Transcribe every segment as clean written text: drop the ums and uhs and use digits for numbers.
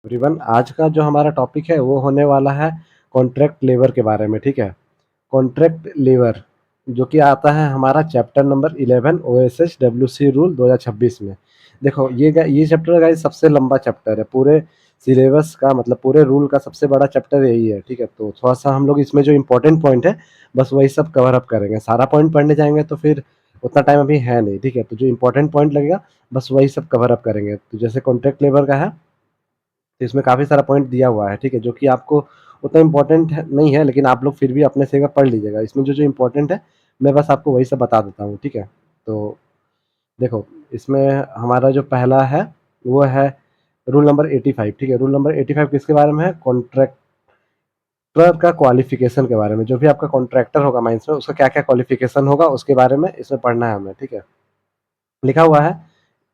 Everyone, आज का जो हमारा टॉपिक है वो होने वाला है कॉन्ट्रैक्ट लेबर के बारे में। ठीक है। कॉन्ट्रैक्ट लेबर जो कि आता है हमारा chapter number 11 OSH WC rule 2026 में। देखो, ये चैप्टर गाइस सबसे लंबा चैप्टर है पूरे सिलेबस का, मतलब पूरे रूल का सबसे बड़ा चैप्टर यही है। ठीक है, तो थोड़ा सा हम लोग इसमें जो इंपॉर्टेंट पॉइंट है बस वही सब कवर अप करेंगे। सारा पॉइंट पढ़ने जाएंगे तो फिर उतना टाइम अभी है नहीं। ठीक है, तो जो इंपॉर्टेंट पॉइंट लगेगा बस वही सब कवर अप करेंगे। तो जैसे कॉन्ट्रैक्ट लेबर का है तो इसमें काफ़ी सारा पॉइंट दिया हुआ है। ठीक है, जो कि आपको उतना इम्पोर्टेंट नहीं है, लेकिन आप लोग फिर भी अपने से एक बार पढ़ लीजिएगा। इसमें जो जो इम्पोर्टेंट है मैं बस आपको वही सब बता देता हूँ। ठीक है, तो देखो, इसमें हमारा जो पहला है वो है रूल नंबर 85। ठीक है, रूल नंबर 85 किसके बारे में है? कॉन्ट्रैक्टर का क्वालिफिकेशन के बारे में। जो भी आपका कॉन्ट्रैक्टर होगा माइंस में, उसका क्या क्या क्वालिफिकेशन होगा उसके बारे में इसमें पढ़ना है हमें। ठीक है, लिखा हुआ है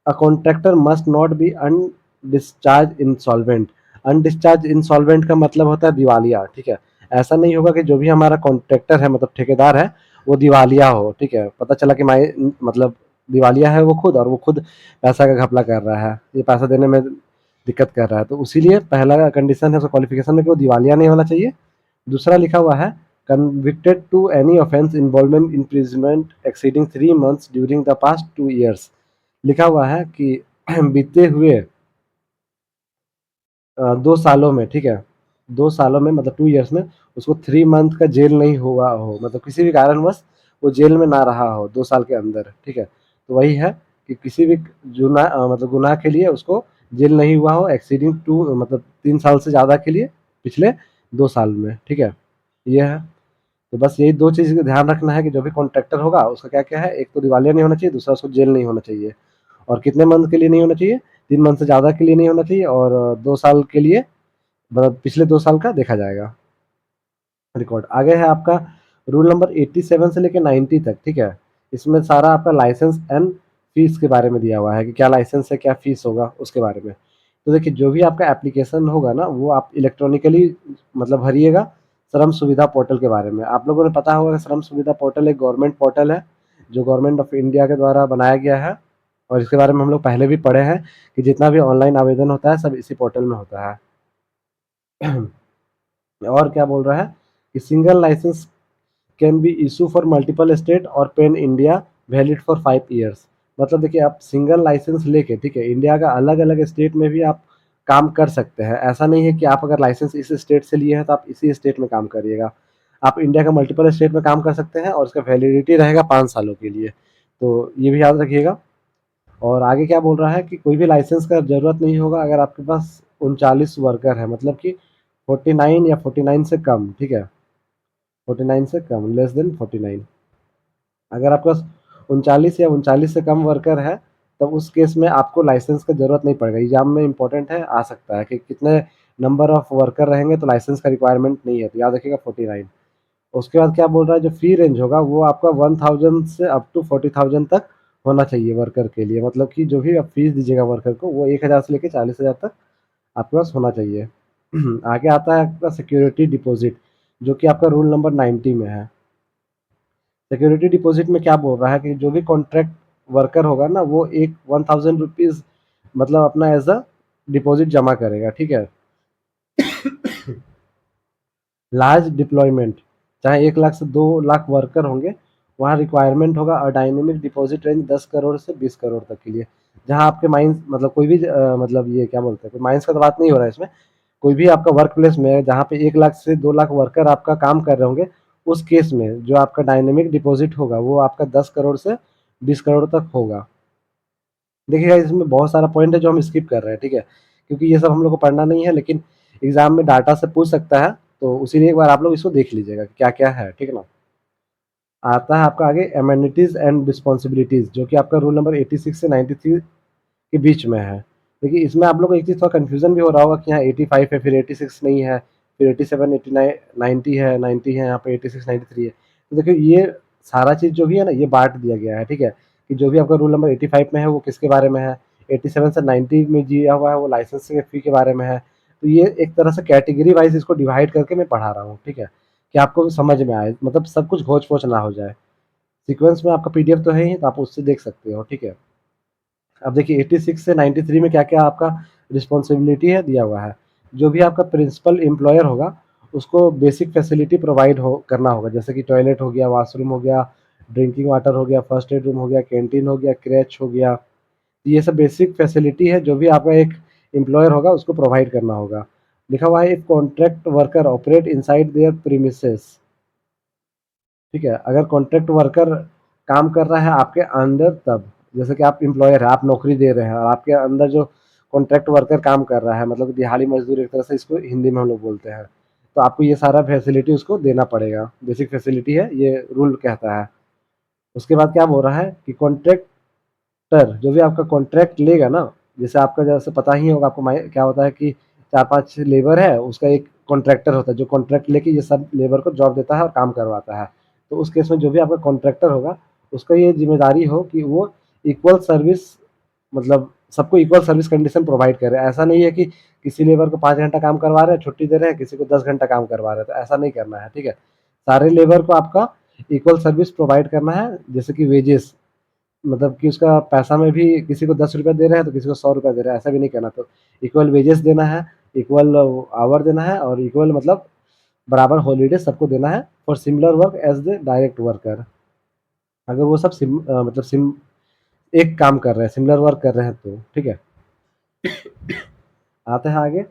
a contractor must not be undischarged insolvent. Undischarged insolvent का मतलब होता है दिवालिया। ठीक है, ऐसा नहीं होगा कि जो भी हमारा कॉन्ट्रैक्टर है, मतलब ठेकेदार है, वो दिवालिया हो। ठीक है, पता चला कि माई मतलब दिवालिया है वो खुद, और वो खुद पैसा का घपला कर रहा है, ये पैसा देने में दिक्कत कर रहा है। तो इसीलिए पहला कंडीशन है उसका क्वालिफिकेशन में कि वो दिवालिया नहीं होना चाहिए। दूसरा लिखा हुआ है convicted to any offense involving imprisonment exceeding 3 months during the past 2 years। लिखा हुआ है कि बीते हुए 2 सालों में, ठीक है, 2 सालों में मतलब 2 ईयर्स में उसको 3 मंथ का जेल नहीं हुआ हो, मतलब किसी भी कारणवश वो जेल में ना रहा हो 2 साल के अंदर। ठीक है, तो वही है कि किसी भी मतलब गुनाह के लिए उसको जेल नहीं हुआ हो एक्सीडिंग टू, मतलब 3 साल से ज़्यादा के लिए पिछले 2 साल में। ठीक है, ये है। तो बस यही दो चीज़ का ध्यान रखना है कि जो भी कॉन्ट्रैक्टर होगा उसका क्या क्या है, एक तो दिवालिया नहीं होना चाहिए, दूसरा उसको जेल नहीं होना चाहिए। और कितने मंथ के लिए नहीं होना चाहिए? 3 मंथ से ज़्यादा के लिए नहीं होना चाहिए, और 2 साल के लिए, मतलब पिछले 2 साल का देखा जाएगा रिकॉर्ड। आगे है आपका रूल नंबर 87 से लेकर 90 तक। ठीक है, इसमें सारा आपका लाइसेंस एंड फीस के बारे में दिया हुआ है कि क्या लाइसेंस है, क्या फीस होगा उसके बारे में। तो देखिए, जो भी आपका एप्लीकेशन होगा ना वो आप इलेक्ट्रॉनिकली मतलब भरिएगा। श्रम सुविधा पोर्टल के बारे में आप लोगों ने पता होगा कि श्रम सुविधा पोर्टल एक गवर्नमेंट पोर्टल है जो गवर्नमेंट ऑफ इंडिया के द्वारा बनाया गया है। और इसके बारे में हम लोग पहले भी पढ़े हैं कि जितना भी ऑनलाइन आवेदन होता है सब इसी पोर्टल में होता है। और क्या बोल रहा है कि single licence can be issue for multiple state और pan India valid for 5 years. मतलब देखिए, आप सिंगल लाइसेंस लेके, ठीक है, इंडिया का अलग अलग स्टेट में भी आप काम कर सकते हैं। ऐसा नहीं है कि आप अगर लाइसेंस इस स्टेट से लिए हैं तो आप इसी स्टेट में काम करिएगा। आप इंडिया का मल्टीपल स्टेट में काम कर सकते हैं और उसका वैलिडिटी रहेगा 5 सालों के लिए। तो ये भी याद रखिएगा। और आगे क्या बोल रहा है कि कोई भी लाइसेंस का ज़रूरत नहीं होगा अगर आपके पास 39 वर्कर है, मतलब कि 49 या 49 से कम। ठीक है, 49 से कम, लेस देन 49। अगर आपके पास 39 या 39 से कम वर्कर है तब उस केस में आपको लाइसेंस का ज़रूरत नहीं पड़ेगा। एग्जाम में इंपॉर्टेंट है, आ सकता है कि कितने नंबर ऑफ वर्कर रहेंगे तो लाइसेंस का रिक्वायरमेंट नहीं है, तो याद रखिएगा 49। उसके बाद क्या बोल रहा है, जो फी रेंज होगा वो आपका 1000 से अप टू 40,000 तक होना चाहिए वर्कर के लिए। मतलब कि जो भी आप फीस दीजिएगा वर्कर को वो 1000 से लेकर 40,000 तक आपके पास होना चाहिए। आगे आता है आपका सिक्योरिटी डिपॉजिट, जो कि आपका रूल नंबर 90 में है। सिक्योरिटी डिपॉजिट में क्या बोल रहा है कि जो भी कॉन्ट्रैक्ट वर्कर होगा ना वो एक 1000 रुपीज़ मतलब अपना एज अ डिपॉजिट जमा करेगा। ठीक है, लार्ज डिप्लॉयमेंट, चाहे 1 लाख से 2 लाख वर्कर होंगे, वहाँ रिक्वायरमेंट होगा और डायनेमिक डिपॉजिट रेंज 10 करोड़ से 20 करोड़ तक के लिए। जहाँ आपके माइंस मतलब कोई भी मतलब ये क्या बोलते हैं, कोई माइंस का तो बात नहीं हो रहा है इसमें, कोई भी आपका वर्क प्लेस में है जहाँ पे 1 लाख से 2 लाख वर्कर आपका काम कर रहे होंगे, उस केस में जो आपका डायनेमिक डिपॉजिट होगा वो आपका 10 करोड़ से 20 करोड़ तक होगा। देखिएगा, इसमें बहुत सारा पॉइंट है जो हम स्किप कर रहे हैं। ठीक है, क्योंकि ये सब हम लोग को पढ़ना नहीं है, लेकिन एग्जाम में डाटा से पूछ सकता है, तो उसीलिए एक बार आप लोग इसको देख लीजिएगा कि क्या क्या है। ठीक है ना। आता है आपका आगे एमेनिटीज एंड रिस्पॉन्सिबिलिटीज, जो कि आपका रूल नंबर 86 से 93 के बीच में है। देखिए, इसमें आप लोग को एक चीज़ थोड़ा कन्फ्यूजन भी हो रहा होगा कि यहाँ 85 है, फिर 86 नहीं है, फिर 87, 89, 90 है, 90 है, यहाँ पे 86, 93 है। तो देखिए, ये सारा चीज़ जो भी है ना ये बांट दिया गया है। ठीक है, कि जो भी आपका रूल नंबर 85 में है वो किसके बारे में है, 87 से 90 में दिया हुआ है वो लाइसेंस के फी के बारे में है। तो ये एक तरह से कैटेगरी वाइज इसको डिवाइड करके मैं पढ़ा रहा हूँ। ठीक है, कि आपको समझ में आए, मतलब सब कुछ घोच पोच ना हो जाए। सीक्वेंस में आपका पीडीएफ तो है ही, तो आप उससे देख सकते हो। ठीक है, अब देखिए 86 से 93 में क्या-क्या आपका रिस्पॉन्सिबिलिटी है दिया हुआ है। जो भी आपका प्रिंसिपल एम्प्लॉयर होगा, उसको बेसिक फैसिलिटी प्रोवाइड हो करना होगा, जैसे कि टॉयलेट हो गया, वॉशरूम हो गया, ड्रिंकिंग वाटर हो गया, फर्स्ट एड रूम हो गया, कैंटीन हो गया, क्रेच हो गया। ये सब बेसिक फैसिलिटी है जो भी आपका एक एम्प्लॉयर होगा उसको प्रोवाइड करना होगा। लिखा हुआ है if contract worker operate inside their premises, ठीक है? अगर कॉन्ट्रैक्ट वर्कर काम कर रहा है आपके अंडर तब, जैसे कि आप एम्प्लॉयर हैं, आप नौकरी दे रहे हैं और आपके अंदर जो कॉन्ट्रैक्ट वर्कर काम कर रहा है, मतलब दिहाड़ी मजदूर एक तरह से इसको हिंदी में हम लोग बोलते हैं। तो आपको ये सारा फैसिलिटी उसको देना पड़ेगा, बेसिक फैसिलिटी है, ये रूल कहता है। उसके बाद क्या बोल रहा है कि कॉन्ट्रैक्टर जो भी आपका कॉन्ट्रैक्ट लेगा ना, जैसे आपका जैसे पता ही होगा आपको क्या होता है कि 4-5 लेबर है, उसका एक कॉन्ट्रैक्टर होता है जो कॉन्ट्रैक्ट लेके ये सब लेबर को जॉब देता है और काम करवाता है। तो उस केस में जो भी आपका कॉन्ट्रैक्टर होगा, उसका ये ज़िम्मेदारी हो कि वो इक्वल सर्विस, मतलब सबको इक्वल सर्विस कंडीशन प्रोवाइड करे। ऐसा नहीं है कि किसी लेबर को 5 घंटा काम करवा रहे हैं, छुट्टी दे रहे हैं, किसी को 10 घंटा काम करवा रहे हैं, तो ऐसा नहीं करना है, ठीक है? सारे लेबर को आपका इक्वल सर्विस प्रोवाइड करना है, जैसे कि वेजेस, मतलब कि उसका पैसा में भी किसी को 10 रुपये दे रहे हैं तो किसी को 100 रुपये दे रहे हैं, ऐसा भी नहीं करना। तो इक्वल वेजेस देना है, इक्वल आवर देना है और इक्वल मतलब बराबर हॉलीडे सबको देना है for similar work as the direct worker. अगर वो सब मतलब एक काम कर रहे हैं, सिमिलर वर्क कर रहे हैं तो, ठीक है? आते हैं आगे,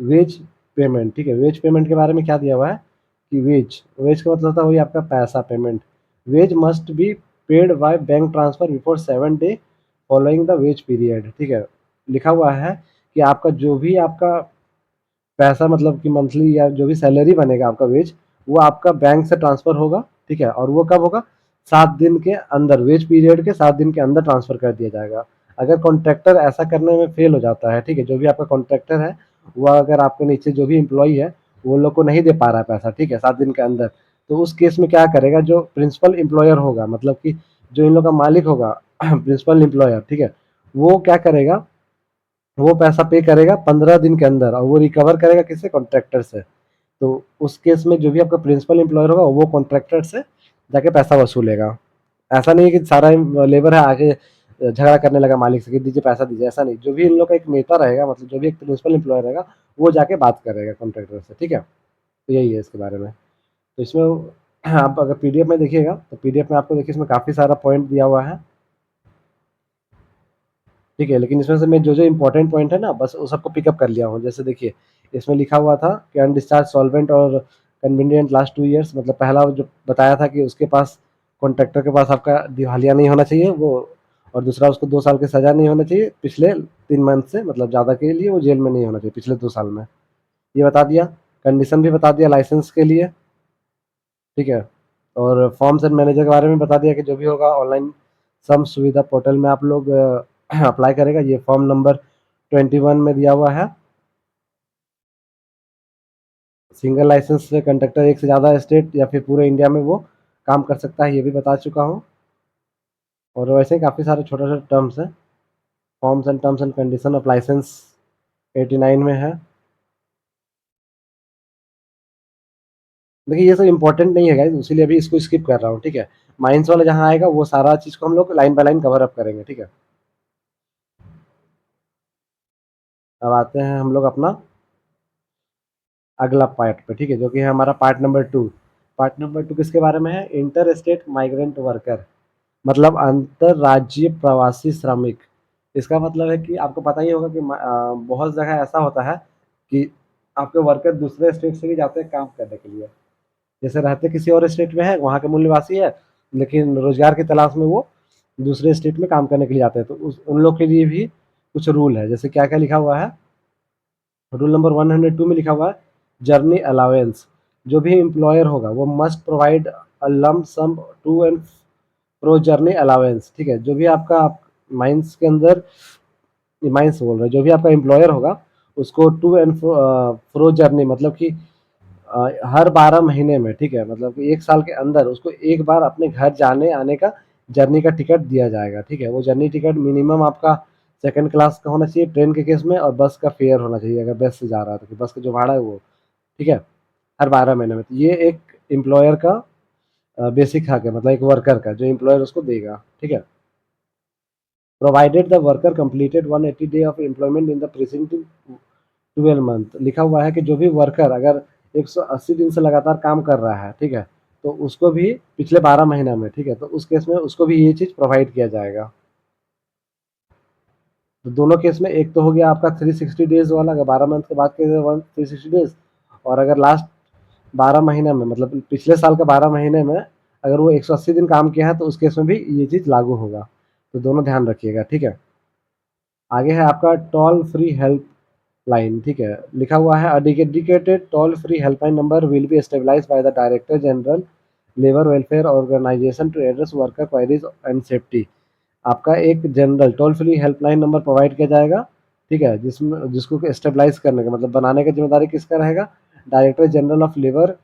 वेज पेमेंट, ठीक है? वेज पेमेंट के बारे में क्या दिया हुआ है कि वेज वेज का मतलब होता है वही आपका पैसा, payment. Wage must be paid by bank transfer before 7 day following the wage period, ठीक है? लिखा हुआ है कि आपका जो भी आपका पैसा, मतलब कि मंथली या जो भी सैलरी बनेगा आपका वेज, वो आपका बैंक से ट्रांसफर होगा, ठीक है? और वो कब होगा? 7 दिन के अंदर, वेज पीरियड के 7 दिन के अंदर ट्रांसफर कर दिया जाएगा। अगर कॉन्ट्रैक्टर ऐसा करने में फेल हो जाता है, ठीक है? जो भी आपका कॉन्ट्रैक्टर है, वो अगर आपके नीचे जो भी एम्प्लॉई है, वो लोग को नहीं दे पा रहा है पैसा, ठीक है, 7 दिन के अंदर, तो उस केस में क्या करेगा, जो प्रिंसिपल एम्प्लॉयर होगा, मतलब कि जो इन लोग का मालिक होगा प्रिंसिपल एम्प्लॉयर, ठीक है, वो क्या करेगा, वो पैसा पे करेगा 15 दिन के अंदर और वो रिकवर करेगा किससे? कॉन्ट्रैक्टर से। तो उस केस में जो भी आपका प्रिंसिपल एम्प्लॉयर होगा वो कॉन्ट्रैक्टर से जाके पैसा वसूलेगा। ऐसा नहीं है कि सारा लेबर है आगे झगड़ा करने लगा मालिक से कि दीजिए पैसा दीजिए, ऐसा नहीं। जो भी इन लोग का एक नेता रहेगा, मतलब जो भी एक प्रिंसिपल एम्प्लॉयर रहेगा, वो जाके बात करेगा कॉन्ट्रैक्टर से, ठीक है? तो यही है इसके बारे में। तो इसमें आप अगर पीडीएफ में देखिएगा तो पीडीएफ में आपको देखिए इसमें काफ़ी सारा पॉइंट दिया हुआ है, ठीक है? लेकिन इसमें से मैं जो इंपॉर्टेंट पॉइंट है ना, बस वो सबको पिकअप कर लिया हूँ। जैसे देखिए इसमें लिखा हुआ था कि अनडिस्चार्ज सॉल्वेंट और कन्वीनियंट लास्ट 2 ईयर्स, मतलब पहला जो बताया था कि उसके पास, कॉन्ट्रैक्टर के पास आपका दिवालिया नहीं होना चाहिए वो, और दूसरा उसको 2 साल की सजा नहीं होना चाहिए पिछले 3 मंथ से, मतलब ज़्यादा के लिए वो जेल में नहीं होना चाहिए पिछले 2 साल में, ये बता दिया। कंडीशन भी बता दिया लाइसेंस के लिए, ठीक है? और फॉर्म्स एंड मैनेजर के बारे में बता दिया कि जो भी होगा ऑनलाइन सम सुविधा पोर्टल में आप लोग अप्लाई करेगा। ये फॉर्म नंबर 21 में दिया हुआ है। सिंगल लाइसेंस से कंडक्टर एक से ज़्यादा स्टेट या फिर पूरे इंडिया में वो काम कर सकता है, ये भी बता चुका हूँ। और वैसे ही काफ़ी सारे छोटे छोटे टर्म्स हैं। Forms and terms and condition of licence 89 में है। देखिए ये सब इंपॉर्टेंट नहीं है गाइस, इसीलिए अभी इसको स्किप कर रहा हूँ, ठीक है? माइंस वाला जहाँ आएगा वो सारा चीज़ को हम लोग line by line cover up करेंगे, ठीक है? अब आते हैं हम लोग अपना अगला पार्ट पे, ठीक है, जो कि है हमारा पार्ट नंबर 2। पार्ट नंबर 2 किसके बारे में है? इंटर स्टेट माइग्रेंट वर्कर, मतलब अंतरराज्यीय प्रवासी श्रमिक। इसका मतलब है कि आपको पता ही होगा कि बहुत जगह ऐसा होता है कि आपके वर्कर दूसरे स्टेट से भी जाते हैं काम करने के लिए, जैसे रहते किसी और स्टेट में है, वहाँ के मूल निवासी है, लेकिन रोजगार की तलाश में वो दूसरे स्टेट में काम करने के लिए जाते हैं, तो उन लोग के लिए भी कुछ रूल है। जैसे क्या क्या लिखा हुआ है, रूल नंबर 102 में लिखा हुआ है, जर्नी अलाउंस, जो भी एम्प्लॉयर होगा वो must provide a lump sum to and fro journey allowance, ठीक है? जो भी आपका माइंस के अंदर, माइंस बोल रहे हैं, जो भी आपका एम्प्लॉयर होगा उसको टू एंड फ्रो जर्नी, मतलब कि हर 12 महीने में, ठीक है, मतलब कि 1 साल के अंदर उसको एक बार अपने घर जाने आने का जर्नी का टिकट दिया जाएगा, ठीक है? वो जर्नी टिकट मिनिमम आपका सेकंड क्लास का होना चाहिए ट्रेन के केस में, और बस का फेयर होना चाहिए अगर बस से जा रहा है तो, बस का जो भाड़ा है वो, ठीक है? हर 12 महीने में। तो ये एक एम्प्लॉयर का बेसिक हक है, मतलब एक वर्कर का जो एम्प्लॉयर उसको देगा, ठीक है? Provided the worker completed 180 day of employment in the preceding 12 month. लिखा हुआ है कि जो भी वर्कर अगर 180 दिन से लगातार काम कर रहा है, ठीक है, तो उसको भी पिछले 12 महीना में, ठीक है, तो उस केस में उसको भी ये चीज़ प्रोवाइड किया जाएगा। तो दोनों केस में एक तो हो गया आपका 360 डेज वाला, अगर 12 मंथ के बाद के 360 डेज, और अगर लास्ट 12 महीने में, मतलब पिछले साल का 12 महीने में अगर वो 180 दिन काम किया है तो उस केस में भी ये चीज़ लागू होगा। तो दोनों ध्यान रखिएगा, ठीक है। आगे है आपका टोल फ्री हेल्प लाइन, ठीक है। लिखा हुआ है, a dedicated toll free helpline number will be stabilised by the director general labour welfare organisation to address worker queries and safety. आपका एक general toll free helpline number provide किया जाएगा, ठीक है, जिसमें जिसको स्टेबलाइज करने का मतलब बनाने का जिम्मेदारी किसका रहेगा, director general of labour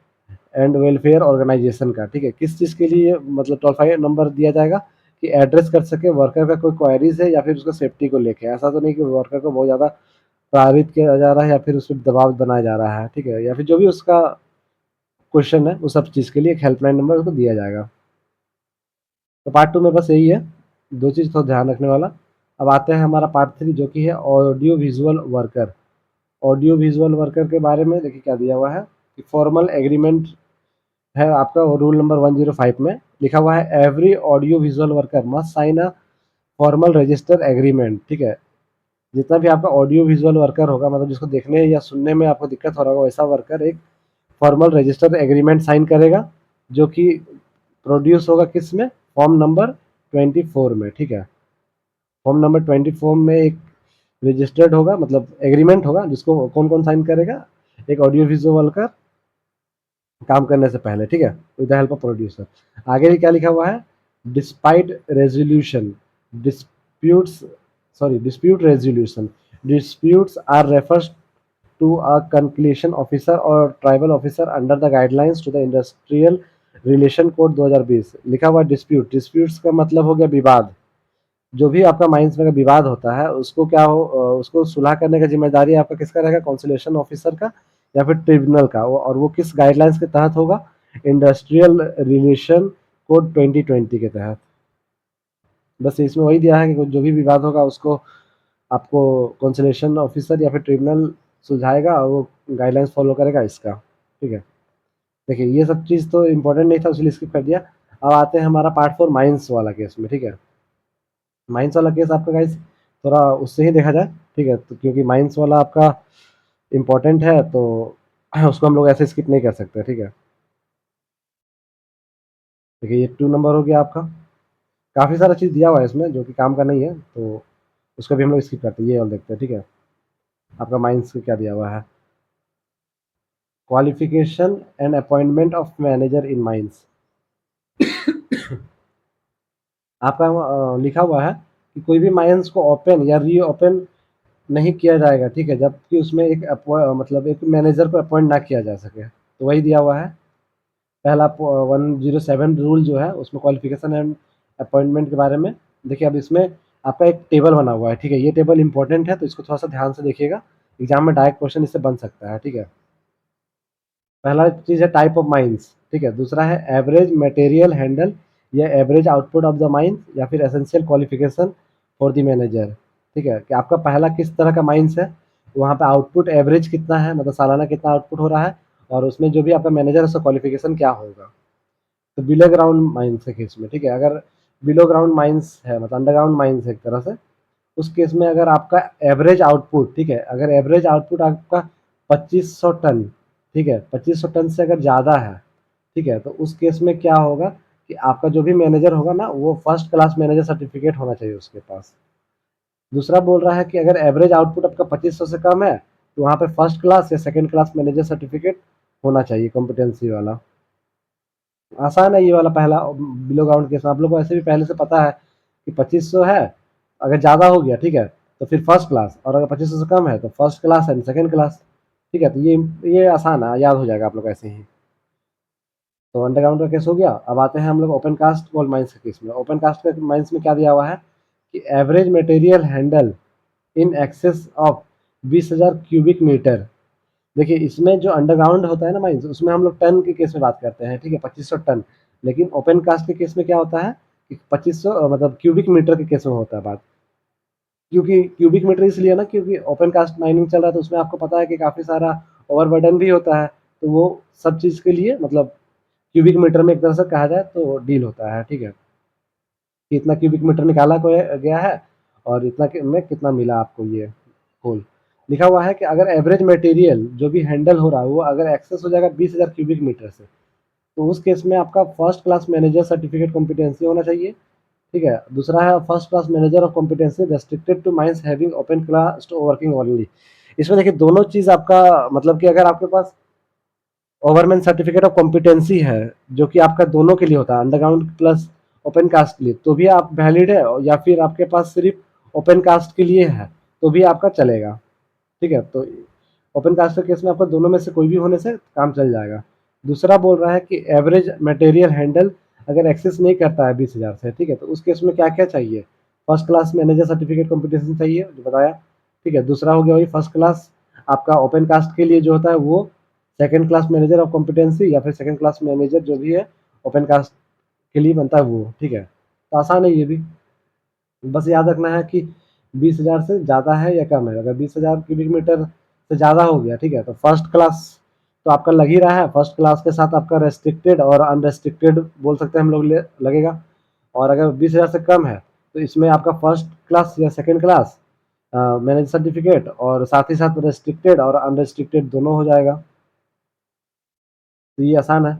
and welfare organisation का, ठीक है। किस चीज़ के लिए मतलब टोल फ्री नंबर दिया जाएगा कि एड्रेस कर सके वर्कर का कोई क्वायरीज है या फिर उसको सेफ्टी को लेके, ऐसा तो नहीं कि वर्कर को बहुत ज़्यादा प्रभावित किया जा रहा है या फिर उस पर दबाव बनाया जा रहा है, ठीक है, या फिर जो भी उसका क्वेश्चन है उस सब चीज़ के लिए एक हेल्पलाइन नंबर उसको दिया जाएगा। तो पार्ट 2 में बस यही है, दो चीज़ तो ध्यान रखने वाला। अब आते हैं हमारा पार्ट 3 जो कि है audio visual worker. Audio visual worker के बारे में देखिए क्या दिया हुआ है कि फॉर्मल एग्रीमेंट है आपका रूल नंबर 105 में लिखा हुआ है, every audio visual worker must sign a formal register agreement, ठीक है। जितना भी आपका ऑडियो विजुअल वर्कर होगा, मतलब जिसको देखने या सुनने में आपको दिक्कत हो रहा होगा, वैसा वर्कर एक फॉर्मल रजिस्टर एग्रीमेंट साइन करेगा, जो कि प्रोड्यूस होगा किस में, फॉर्म नंबर 24 में, ठीक है। फॉर्म नंबर 24 में एक रजिस्टर्ड होगा, मतलब एग्रीमेंट होगा, जिसको कौन कौन साइन करेगा, एक ऑडियो विजुअल वर्कर काम करने से पहले, ठीक है, with the help of producer. आगे भी क्या लिखा हुआ है, despite resolution disputes dispute resolution disputes are refers to a conclusion officer or tribal officer under the guidelines to the industrial relation code 2020। लिखा हुआ डिस्प्यूट, डिस्प्यूट्स का मतलब हो गया विवाद। जो भी आपका माइंस में विवाद होता है उसको क्या हो, उसको सुलह करने का जिम्मेदारी आपका किसका रहेगा, कॉन्सुलेशन ऑफिसर का या फिर ट्रिब्यूनल का, और वो किस गाइडलाइंस के तहत होगा, इंडस्ट्रियल रिलेशन कोड 2020 के तहत। बस इसमें वही दिया है कि जो भी विवाद होगा उसको आपको कॉन्सुलेशन ऑफिसर या फिर ट्रिब्यूनल सुलझाएगा और वो गाइडलाइंस फॉलो करेगा इसका, ठीक है। देखिए ये सब चीज़ तो इम्पोर्टेंट नहीं था इसलिए स्किप कर दिया। अब आते हैं हमारा पार्ट 4 माइंस वाला केस में, ठीक है। माइंस वाला केस आपका गाइस थोड़ा उससे ही देखा जाए, ठीक है, तो क्योंकि माइंस वाला आपका इम्पोर्टेंट है तो उसको हम लोग ऐसे स्किप नहीं कर सकते, ठीक है। देखिए ये 2 नंबर हो गया आपका, काफ़ी सारा चीज़ दिया हुआ है इसमें जो कि काम का नहीं है, तो उसको भी हम लोग स्किप करते हैं, ये और देखते हैं, ठीक है। आपका माइंस को क्या दिया हुआ है, qualification and appointment of manager in mines. आपका लिखा हुआ है कि कोई भी माइंस को ओपन या री ओपन नहीं किया जाएगा, ठीक है, जबकि उसमें एक मतलब एक मैनेजर को अपॉइंट ना किया जा सके, तो वही दिया हुआ है। पहला 107 रूल जो है उसमें क्वालिफिकेशन एंड अपॉइंटमेंट के बारे में। देखिए अब इसमें आपका एक टेबल बना हुआ है, ठीक है, ये टेबल इंपॉर्टेंट है तो इसको थोड़ा सा ध्यान से देखिएगा, एग्जाम में डायरेक्ट क्वेश्चन इससे बन सकता है, ठीक है। पहला चीज़ है टाइप ऑफ माइंस, ठीक है। दूसरा है एवरेज मटेरियल हैंडल या average output of the mines या फिर essential qualification for the manager, ठीक है, कि आपका पहला किस तरह का माइंस है, वहाँ पे आउटपुट एवरेज कितना है, मतलब सालाना कितना आउटपुट हो रहा है, और उसमें जो भी आपका मैनेजर है उसका क्वालिफिकेशन क्या होगा। तो बिलो ग्राउंड माइंस के केस में, ठीक है, अगर बिलो ग्राउंड माइंस है मतलब अंडरग्राउंड माइंस है एक तरह से, उस केस में अगर आपका एवरेज आउटपुट, ठीक है, अगर एवरेज आउटपुट आपका 2500 टन, ठीक है, 2500 टन से अगर ज़्यादा है, ठीक है, तो उस केस में क्या होगा कि आपका जो भी मैनेजर होगा ना वो फर्स्ट क्लास मैनेजर सर्टिफिकेट होना चाहिए उसके पास। दूसरा बोल रहा है कि अगर एवरेज आउटपुट आपका 2500 से कम है तो वहाँ पे फर्स्ट क्लास या सेकंड क्लास मैनेजर सर्टिफिकेट होना चाहिए कॉम्पिटेंसी वाला। आसान है ये वाला पहला बिलो ग्राउंड केस, आप लोग को ऐसे भी पहले से पता है कि 2500 है, अगर ज़्यादा हो गया, ठीक है, तो फिर फर्स्ट क्लास, और अगर 2500 से कम है तो first class and second class, ठीक है। तो ये आसान है, याद हो जाएगा आप लोग ऐसे ही। तो अंडरग्राउंड का केस हो गया। अब आते हैं हम लोग ओपन कास्ट गोल्ड माइंस के केस में। ओपन कास्ट के माइंस में क्या दिया हुआ है कि average material handle in excess of 20,000 cubic metre. देखिए इसमें जो अंडरग्राउंड होता है ना माइंस, उसमें हम लोग टन के केस में बात करते हैं, ठीक है, 2500 टन। लेकिन ओपन कास्ट के केस में क्या होता है कि 2500 मतलब क्यूबिक मीटर के केस में होता है बात। क्योंकि क्यूबिक मीटर इसलिए ना, क्योंकि ओपन कास्ट माइनिंग चल रहा है तो उसमें आपको पता है कि काफ़ी सारा ओवरबर्डन भी होता है, तो वो सब चीज़ के लिए मतलब क्यूबिक मीटर में एक तरह से कहा जाए तो डील होता है, ठीक है। कि इतना क्यूबिक मीटर निकाला गया है और इतना में कितना मिला आपको ये होल। लिखा हुआ है कि अगर एवरेज मटेरियल जो भी हैंडल हो रहा है वो अगर एक्सेस हो जाएगा 20,000 क्यूबिक मीटर से, तो उस केस में आपका first class manager certificate competency होना चाहिए, ठीक है। दूसरा है first class manager of competency restricted to mines having open cast working only. इसमें देखिए दोनों चीज़ आपका मतलब कि अगर आपके पास ओवरमैन सर्टिफिकेट ऑफ कॉम्पिटेंसी है जो कि आपका दोनों के लिए होता है, अंडरग्राउंड प्लस ओपन कास्ट के लिए, तो भी आप वैलिड है, या फिर आपके पास सिर्फ ओपन कास्ट के लिए है तो भी आपका चलेगा, ठीक है। तो ओपन कास्ट के केस में आपका दोनों में से कोई भी होने से काम चल जाएगा। दूसरा बोल रहा है कि एवरेज मटेरियल हैंडल अगर एक्सेस नहीं करता है 20,000 से, ठीक है, तो उस केस में क्या क्या चाहिए। First class manager certificate competition चाहिए जो बताया, ठीक है। दूसरा हो गया वही फर्स्ट क्लास आपका ओपन कास्ट के लिए जो होता है वो second class manager of competency, या फिर सेकंड क्लास मैनेजर जो भी है ओपन कास्ट के लिए बनता है वो, ठीक है। तो आसान है ये भी, बस याद रखना है कि 20,000 से ज़्यादा है या कम है। अगर 20,000 क्यूबिक मीटर से ज़्यादा हो गया, ठीक है, तो फर्स्ट क्लास तो आपका लग ही रहा है, फर्स्ट क्लास के साथ आपका रेस्ट्रिक्टेड और अनरेस्ट्रिक्टेड बोल सकते हैं हम लोग लगेगा। और अगर 20,000 से कम है तो इसमें आपका फर्स्ट क्लास या सेकेंड क्लास मैनेज सर्टिफिकेट और साथ ही साथ रेस्ट्रिक्टेड और अनरेस्ट्रिक्टेड दोनों हो जाएगा। तो ये आसान है,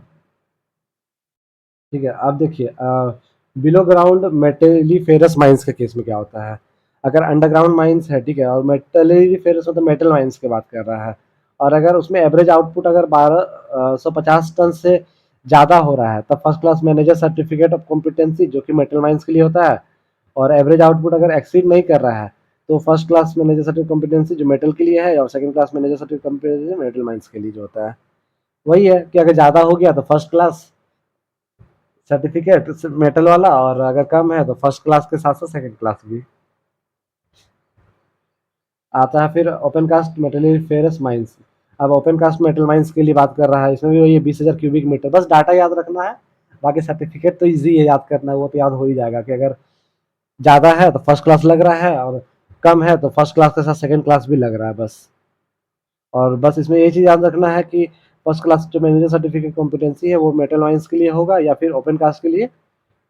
ठीक है। अब देखिए बिलो ग्राउंड मेटेलिफेरस माइंस के केस में क्या होता है। अगर अंडरग्राउंड माइंस है, ठीक है, और मेटेलिफेरस मतलब मेटल माइंस की बात कर रहा है, और अगर उसमें एवरेज आउटपुट अगर 1250 टन से ज़्यादा हो रहा है तब first class manager certificate of competency जो कि मेटल माइंस के लिए होता है, और एवरेज आउटपुट अगर एक्सीड नहीं कर रहा है तो first class manager certificate competency जो मेटल के लिए है, और second class manager certificate competency metal mines के लिए जो होता है। वही है कि अगर ज़्यादा हो गया तो फर्स्ट क्लास सर्टिफिकेट मेटल वाला, और अगर कम है तो फर्स्ट क्लास के साथ साथ सेकंड क्लास भी आता है। फिर ओपन कास्ट मेटलिफेरस माइंस, अब ओपन कास्ट मेटल माइंस के लिए बात कर रहा है, इसमें भी वही 20,000 क्यूबिक मीटर, बस डाटा याद रखना है। बाकी सर्टिफिकेट तो इजी है याद करना, वो तो याद हो ही जाएगा कि अगर ज़्यादा है तो फर्स्ट क्लास लग रहा है, और कम है तो फर्स्ट क्लास के साथ सेकंड क्लास भी लग रहा है बस। और बस इसमें ये चीज़ याद रखना है कि फर्स्ट क्लास जो मैनेजर सर्टिफिकेट कॉम्पिटेंसी है वो मेटल माइंस के लिए होगा या फिर ओपन कास्ट के लिए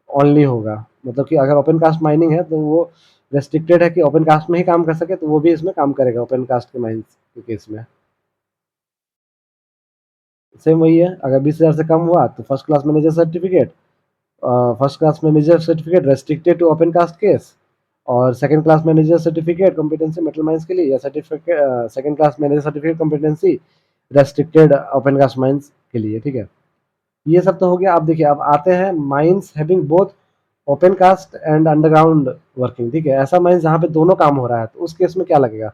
ओनली होगा। मतलब कि अगर ओपन कास्ट माइनिंग है तो वो रेस्ट्रिक्टेड है कि ओपन कास्ट में ही काम कर सके, तो वो भी इसमें काम करेगा ओपन कास्ट के माइंस के केस में। सेम वही है, अगर 20,000 से कम हुआ तो first class manager certificate, first class manager certificate restricted to open cast case, और second class manager certificate competency metal mines के लिए, या certificate second class manager certificate competency restricted open cast mines के लिए, ठीक है। ये सब तो हो गया। अब देखिए अब आते हैं mines having both open cast and underground working, ठीक है। ऐसा माइंस जहाँ पे दोनों काम हो रहा है तो उस केस में क्या लगेगा,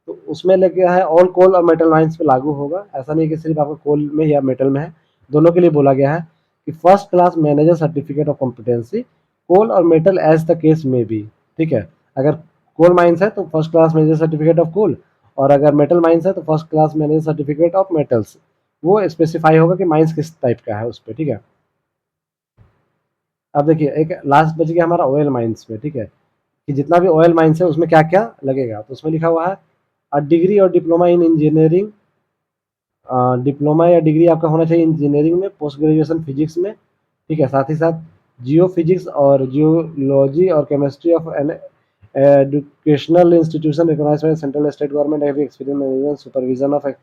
तो उसमें लग गया है ऑल कोल और मेटल माइंस पे लागू होगा। ऐसा नहीं कि सिर्फ आपको कोल में या मेटल में है, दोनों के लिए बोला गया है कि first class manager certificate of competency coal और मेटल एज द केस में भी, ठीक है। अगर कोल माइंस है तो first class manager certificate of coal, और अगर मेटल माइंस है तो first class manager certificate of metals. वो स्पेसिफाई होगा कि माइंस किस टाइप का है उस पर, ठीक है। अब देखिए एक लास्ट बच गया हमारा ऑयल माइंस में, ठीक है, कि जितना भी ऑयल माइंस है उसमें क्या क्या लगेगा। तो उसमें लिखा हुआ है डिग्री और डिप्लोमा इन इंजीनियरिंग, डिप्लोमा या डिग्री आपका होना चाहिए इंजीनियरिंग में, पोस्ट ग्रेजुएशन फिजिक्स में, ठीक है। साथ ही साथ जियो फिजिक्स और जियोलॉजी और chemistry of an educational institution recognised by central state government have experience management supervision of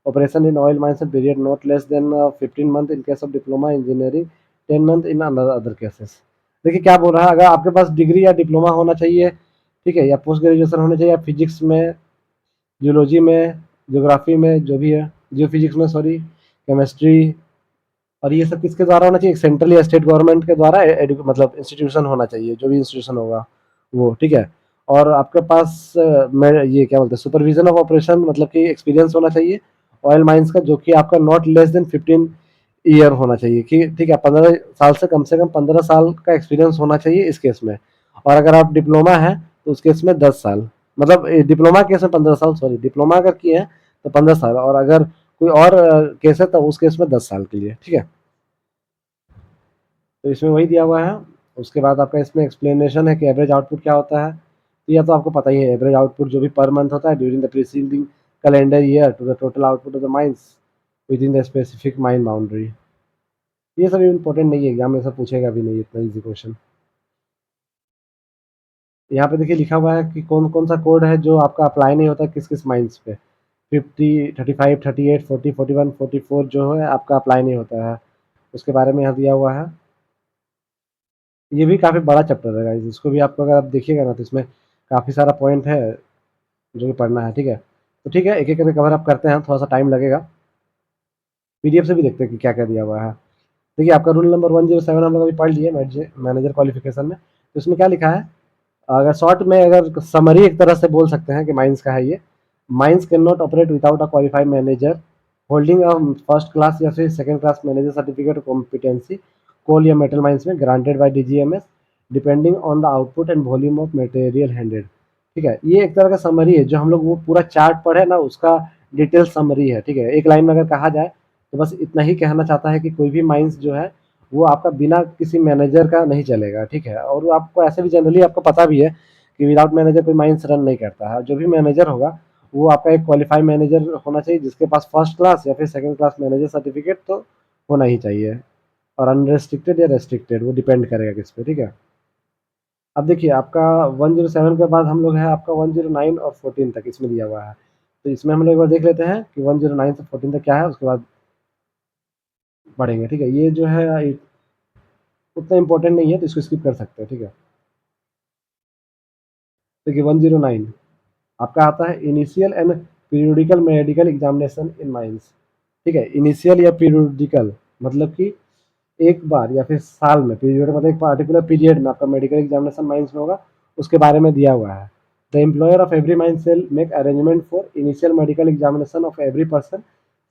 operation in oil mines and period not less than 15 month in case of diploma engineering, 10 month in other cases। देखिए क्या बोल रहा है, अगर आपके पास degree या diploma होना चाहिए, ठीक है, या पोस्ट ग्रेजुएशन होना चाहिए फिजिक्स में, जियोलॉजी में, ज्योग्राफी में जो भी है, जियो फिजिक्स में सॉरी, केमिस्ट्री, और ये सब किसके द्वारा होना चाहिए, सेंट्रल या स्टेट गवर्नमेंट के द्वारा मतलब इंस्टीट्यूशन होना चाहिए, जो भी इंस्टीट्यूशन होगा वो, ठीक है। और आपके पास ये क्या बोलते हैं सुपरविजन ऑफ ऑपरेशन, मतलब कि एक्सपीरियंस होना चाहिए ऑयल माइंस का, जो कि आपका नॉट लेस देन 15 ईयर होना चाहिए, कि ठीक है 15 साल से कम 15 साल का एक्सपीरियंस होना चाहिए इस केस में। और अगर आप डिप्लोमा है तो उस केस में 10 साल, मतलब डिप्लोमा केस में 15 साल, सॉरी डिप्लोमा अगर किए हैं तो 15 साल, और अगर कोई और केस है तो उस केस में 10 साल के लिए, ठीक है। तो इसमें वही दिया हुआ है। उसके बाद आपका इसमें एक्सप्लेनेशन है कि एवरेज आउटपुट क्या होता है, तो यह तो आपको पता ही है, एवरेज आउटपुट जो भी पर मंथ होता है during the preceding calendar year to the total output of the mines within the specific mine boundary. ये सब इंपॉर्टेंट नहीं है, एग्जाम में सब पूछेगा भी नहीं इतना इजी क्वेश्चन। यहाँ पे देखिए लिखा हुआ है कि कौन कौन सा कोड है जो आपका अप्लाई नहीं होता किस किस माइंस पे। 50, 35, 38, 40, 41, 44 जो है आपका अप्लाई नहीं होता है, उसके बारे में यहाँ दिया हुआ है। ये भी काफ़ी बड़ा चैप्टर है गाइस, इसको भी आपको अगर आप देखिएगा ना तो इसमें काफ़ी सारा पॉइंट है जो कि पढ़ना है, ठीक है। तो ठीक है, एक एक करके कवर अप करते हैं, थोड़ा सा टाइम लगेगा। पीडीएफ से भी देखते हैं कि क्या क्या दिया हुआ है। देखिए आपका रूल नंबर 107 हम लोग अभी पढ़ लिए मैनेजर क्वालिफिकेशन में। तो इसमें क्या लिखा है, अगर शॉर्ट में अगर समरी एक तरह से बोल सकते हैं कि माइंस का है ये। Mines can not operate without a qualified manager holding a first class या फिर second class manager certificate competency coal या मेटल माइंस में granted by DGMS depending on the output and volume of material handed. ठीक है, ये एक तरह का समरी है, जो हम लोग वो पूरा चार्ट पढ़े ना उसका डिटेल समरी है, ठीक है। एक लाइन में अगर कहा जाए तो बस इतना ही कहना चाहता है कि कोई भी माइंस जो है वो आपका बिना किसी मैनेजर का नहीं चलेगा, ठीक है। और वो आपको ऐसे भी जनरली आपको पता भी है कि विदाउट मैनेजर कोई माइंस रन नहीं करता है। जो भी मैनेजर होगा वो आपका एक क्वालिफाइड मैनेजर होना चाहिए जिसके पास फर्स्ट क्लास या फिर सेकंड क्लास मैनेजर सर्टिफिकेट तो होना ही चाहिए। और अनरेस्ट्रिक्टेड या रेस्ट्रिक्टेड वो डिपेंड करेगा किस पे, ठीक है। अब देखिए आपका 107 के बाद हम लोग है आपका 109 और 14 तक इसमें दिया हुआ है। तो इसमें हम लोग एक बार देख लेते हैं कि 109 से 14 तक क्या है, उसके बाद पढ़ेंगे, ठीक है। ये जो है उतना इंपॉर्टेंट नहीं है तो इसको स्किप कर सकते हैं, ठीक है। देखिए 109 आपका आता है initial and periodical medical examination in mines, ठीक है। इनिशियल या पीरियोडिकल मतलब कि एक बार या फिर साल में, पीरियड मतलब एक पार्टिकुलर पीरियड में आपका मेडिकल एग्जामिनेशन माइंस में होगा, उसके बारे में दिया हुआ है। The employer of every mines shall make arrangement for initial medical examination of every person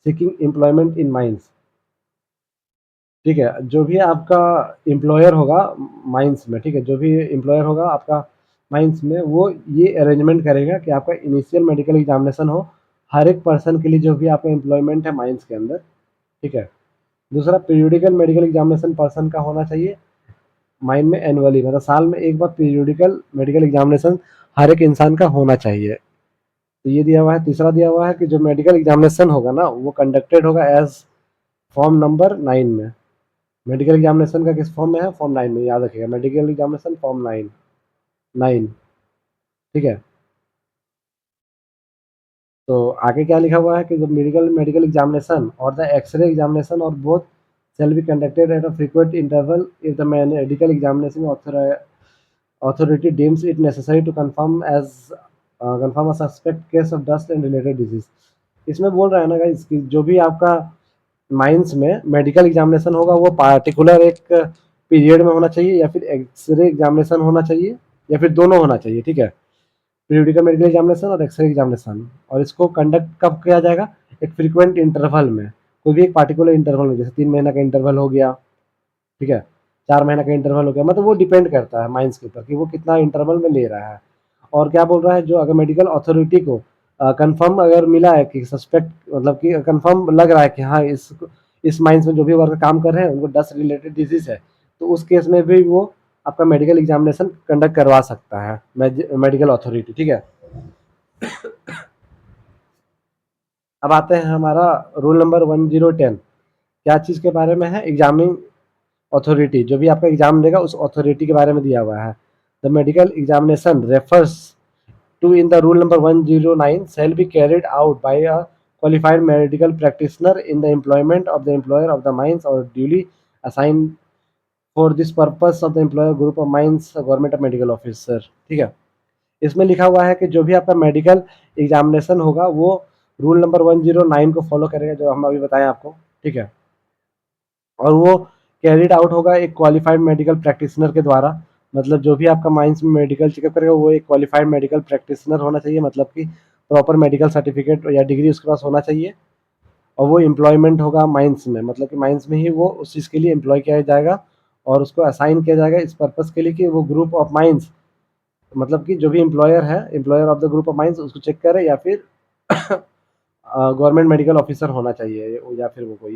seeking employment in mines, ठीक है। जो भी आपका एम्प्लॉयर होगा माइंस में, ठीक है, जो भी एम्प्लॉयर होगा आपका माइंस में वो ये अरेंजमेंट करेगा कि आपका इनिशियल मेडिकल एग्जामिनेशन हो हर एक पर्सन के लिए जो भी आपका एम्प्लॉयमेंट है माइंस के अंदर, ठीक है। दूसरा पीरियोडिकल मेडिकल एग्जामिनेशन पर्सन का होना चाहिए माइंड में एनुअली, मतलब साल में एक बार पीरियोडिकल मेडिकल एग्जामिनेशन हर एक इंसान का होना चाहिए। तो ये दिया हुआ है। तीसरा दिया हुआ है कि जो मेडिकल एग्जामिनेशन होगा ना वो कंडक्टेड होगा एज फॉर्म नंबर 9 में। मेडिकल एग्जामिनेशन का किस फॉर्म में है, फॉर्म 9 में, याद रखिएगा मेडिकल एग्जामिनेशन फॉर्म 9 9, ठीक है। तो आगे क्या लिखा हुआ है कि जब मेडिकल मेडिकल एग्जामिनेशन और द एक्सरे एग्जामिनेशन और both shall be conducted at a frequent interval if the medical examination authority deems it necessary to confirm a suspect case of dust and related disease। इसमें बोल रहा है ना guys कि जो भी आपका माइंस में मेडिकल एग्जामिनेशन होगा वो पार्टिकुलर एक पीरियड में होना चाहिए या फिर एक्सरे एग्जामिनेशन होना चाहिए या फिर दोनों होना चाहिए, ठीक है। पीरियोडिकल मेडिकल एग्जामिनेशन और एक्सरे एग्जामिनेशन, और इसको कंडक्ट कब किया जाएगा, एक फ्रीक्वेंट इंटरवल में, कोई भी एक पार्टिकुलर इंटरवल में, जैसे 3 महीना का इंटरवल हो गया, ठीक है, 4 महीना का इंटरवल हो गया, मतलब वो डिपेंड करता है माइंस के ऊपर कि वो कितना इंटरवल में ले रहा है। और क्या बोल रहा है, जो अगर मेडिकल अथॉरिटी को कंफर्म अगर मिला है कि सस्पेक्ट मतलब कि कंफर्म लग रहा है कि हाँ इस माइंस में जो भी वर्कर काम कर रहे हैं उनको डस्ट रिलेटेड डिजीज है, तो उस केस में भी वो आपका मेडिकल एग्जामिनेशन कंडक्ट करवा सकता है मेडिकल अथॉरिटी, ठीक है। अब आते हैं हमारा रूल नंबर 1010, क्या चीज़ के बारे में है, एग्जामिंग अथॉरिटी, जो भी आपका एग्जाम देगा उस अथॉरिटी के बारे में दिया हुआ है। The medical examination refers to in the rule number 109 shall be carried out by a qualified medical practitioner in the employment of the employer of the mines or duly assigned for this purpose of the employer group of mines government of medical officer, ठीक है। इसमें लिखा हुआ है कि जो भी आपका मेडिकल एग्जामिनेशन होगा वो रूल नंबर 109 को फॉलो करेगा जो हम अभी बताएं आपको, ठीक है। और वो कैरिड आउट होगा एक क्वालिफाइड मेडिकल प्रैक्टिशनर के द्वारा, मतलब जो भी आपका माइंस में मेडिकल चेकअप करेगा वो एक क्वालिफाइड मेडिकल प्रैक्टिशनर होना चाहिए, मतलब कि प्रॉपर मेडिकल सर्टिफिकेट या डिग्री उसके पास होना चाहिए। और वो एम्प्लॉयमेंट होगा माइंस में, मतलब कि माइंस में ही वो उस चीज़ के लिए एम्प्लॉय किया जाएगा और उसको असाइन किया जाएगा इस पर्पज़ के लिए कि वो ग्रुप ऑफ माइंस, मतलब कि जो भी एम्प्लॉयर है, employer of the group of mines उसको चेक करे या फिर गवर्नमेंट मेडिकल ऑफिसर होना चाहिए या फिर वो कोई।